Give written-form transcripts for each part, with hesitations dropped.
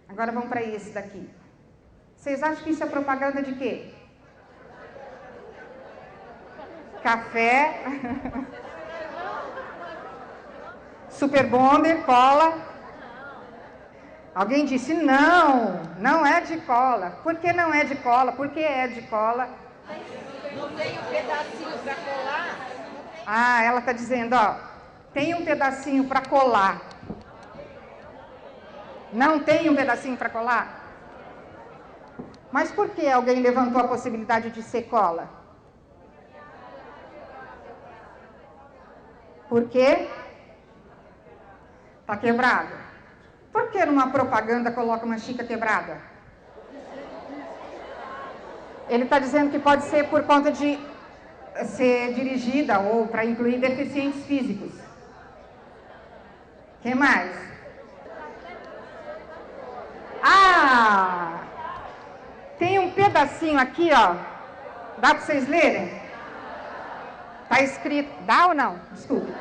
Agora vamos para esse daqui. Vocês acham que isso é propaganda de quê? Café. Super Bonder, cola. Alguém disse, não, não é de cola. Por que não é de cola? Por que é de cola? Não tem um pedacinho para colar? Ah, ela está dizendo, ó, tem um pedacinho para colar. Não tem um pedacinho para colar? Mas por que alguém levantou a possibilidade de ser cola? Por quê? Está quebrado. Por que numa propaganda coloca uma xícara quebrada? Ele está dizendo que pode ser por conta de ser dirigida ou para incluir deficientes físicos. O que mais? Ah! Tem um pedacinho aqui, ó. Dá para vocês lerem? Está escrito... Dá ou não? Desculpa.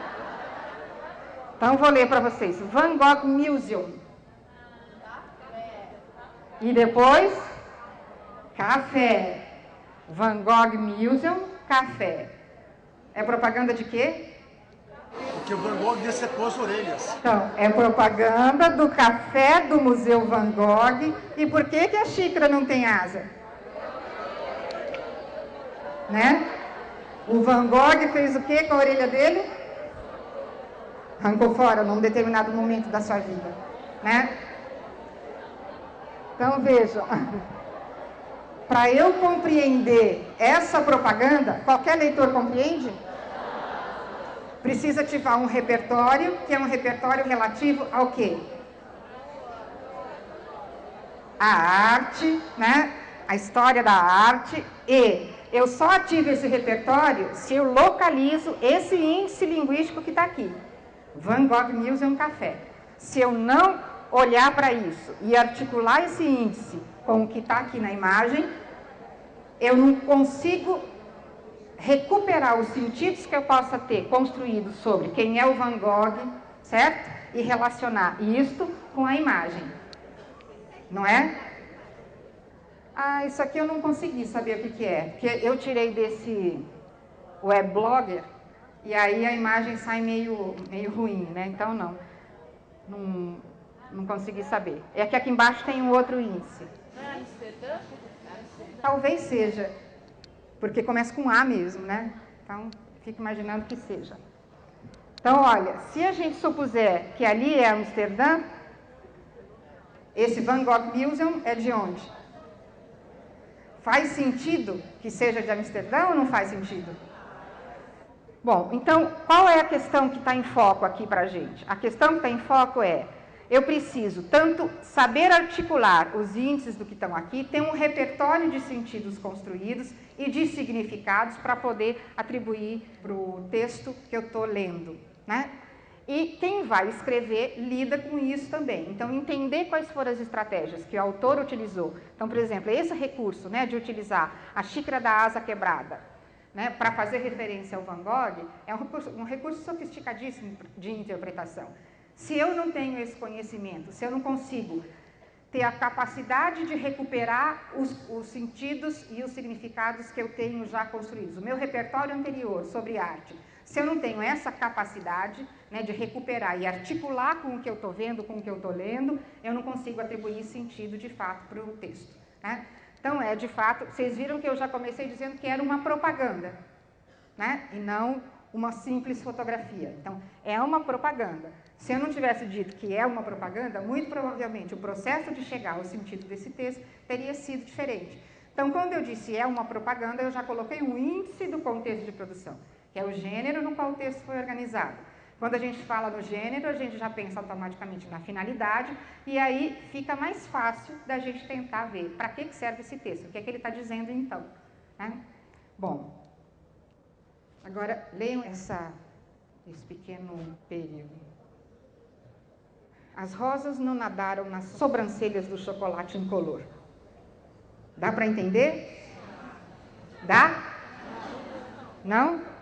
Então, vou ler para vocês. Van Gogh Museum. E depois, café. Van Gogh Museum, café. É propaganda de quê? Porque o Van Gogh decepou as orelhas. Então, é propaganda do café do Museu Van Gogh. E por que que a xícara não tem asa? Né? O Van Gogh fez o quê com a orelha dele? Arrancou fora num determinado momento da sua vida, né? Então, vejam, para eu compreender essa propaganda, qualquer leitor compreende? Precisa ativar um repertório, que é um repertório relativo ao quê? A arte, né? A história da arte, e eu só ativo esse repertório se eu localizo esse índice linguístico que está aqui. Van Gogh Museum Café. Se eu não olhar para isso e articular esse índice com o que está aqui na imagem, eu não consigo recuperar os sentidos que eu possa ter construídos sobre quem é o Van Gogh, certo? E relacionar isto com a imagem. Não é? Ah, isso aqui eu não consegui saber o que é, porque eu tirei desse Webblogger e aí a imagem sai meio ruim, né? Então não consegui saber. É que aqui embaixo tem um outro índice. Não é Amsterdã? Talvez seja, porque começa com A mesmo, né? Então, fico imaginando que seja. Então, olha, se a gente supuser que ali é Amsterdã, esse Van Gogh Museum é de onde? Faz sentido que seja de Amsterdã ou não faz sentido? Bom, então, qual é a questão que está em foco aqui para a gente? A questão que está em foco é, eu preciso tanto saber articular os índices do que estão aqui, ter um repertório de sentidos construídos e de significados para poder atribuir para o texto que eu estou lendo, né? E quem vai escrever lida com isso também. Então, entender quais foram as estratégias que o autor utilizou. Então, por exemplo, esse recurso, né, de utilizar a xícara da asa quebrada, né, para fazer referência ao Van Gogh, é um recurso sofisticadíssimo de interpretação. Se eu não tenho esse conhecimento, se eu não consigo ter a capacidade de recuperar os sentidos e os significados que eu tenho já construídos, o meu repertório anterior sobre arte, se eu não tenho essa capacidade, né, de recuperar e articular com o que eu estou vendo, com o que eu estou lendo, eu não consigo atribuir sentido de fato para o texto, né? Então, de fato, vocês viram que eu já comecei dizendo que era uma propaganda, né? E não uma simples fotografia. Então, é uma propaganda. Se eu não tivesse dito que é uma propaganda, muito provavelmente o processo de chegar ao sentido desse texto teria sido diferente. Então, quando eu disse é uma propaganda, eu já coloquei um índice do contexto de produção, que é o gênero no qual o texto foi organizado. Quando a gente fala no gênero, a gente já pensa automaticamente na finalidade, e aí fica mais fácil da gente tentar ver para que serve esse texto, o que é que ele está dizendo então, né? Bom, agora leiam esse pequeno período. As rosas não nadaram nas sobrancelhas do chocolate incolor. Dá para entender? Dá? Não?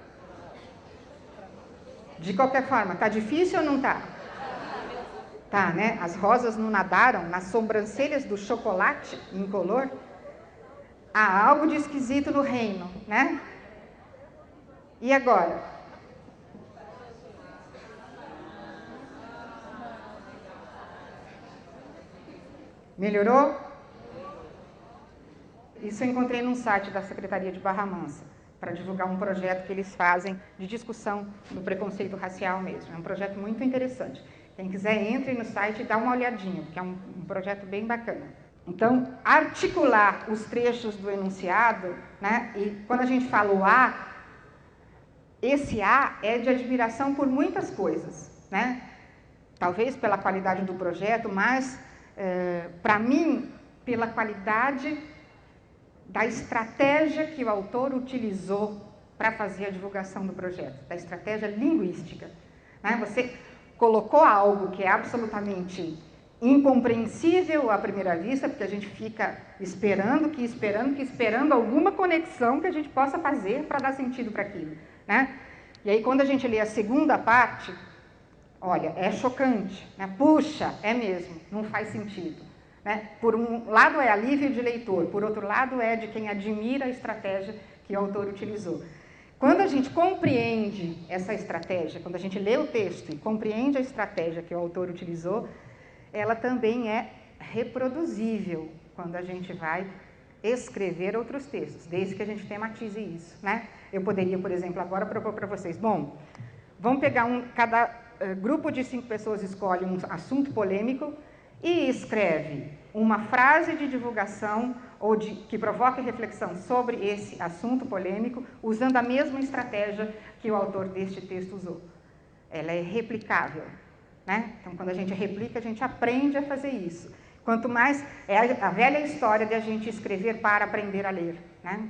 De qualquer forma, tá difícil ou não tá? Tá, né? As rosas não nadaram nas sobrancelhas do chocolate incolor? Há algo de esquisito no reino, né? E agora? Melhorou? Isso eu encontrei num site da Secretaria de Barra Mansa, para divulgar um projeto que eles fazem de discussão do preconceito racial mesmo. É um projeto muito interessante. Quem quiser, entre no site e dá uma olhadinha, porque é um projeto bem bacana. Então, articular os trechos do enunciado, né? E quando a gente fala o A, esse A é de admiração por muitas coisas, né? Talvez pela qualidade do projeto, mas, para mim, pela qualidade da estratégia que o autor utilizou para fazer a divulgação do projeto, da estratégia linguística, né? Você colocou algo que é absolutamente incompreensível à primeira vista, porque a gente fica esperando alguma conexão que a gente possa fazer para dar sentido para aquilo, né? E aí, quando a gente lê a segunda parte, olha, é chocante, né? Puxa, é mesmo, não faz sentido, né? Por um lado é alívio de leitor, por outro lado é de quem admira a estratégia que o autor utilizou. Quando a gente compreende essa estratégia, quando a gente lê o texto e compreende a estratégia que o autor utilizou, ela também é reproduzível quando a gente vai escrever outros textos, desde que a gente tematize isso, né? Eu poderia, por exemplo, agora propor para vocês, bom, vamos pegar cada grupo de 5 pessoas escolhe um assunto polêmico e escreve uma frase de divulgação ou que provoque reflexão sobre esse assunto polêmico, usando a mesma estratégia que o autor deste texto usou. Ela é replicável, né? Então, quando a gente replica, a gente aprende a fazer isso. Quanto mais, é a velha história de a gente escrever para aprender a ler, né?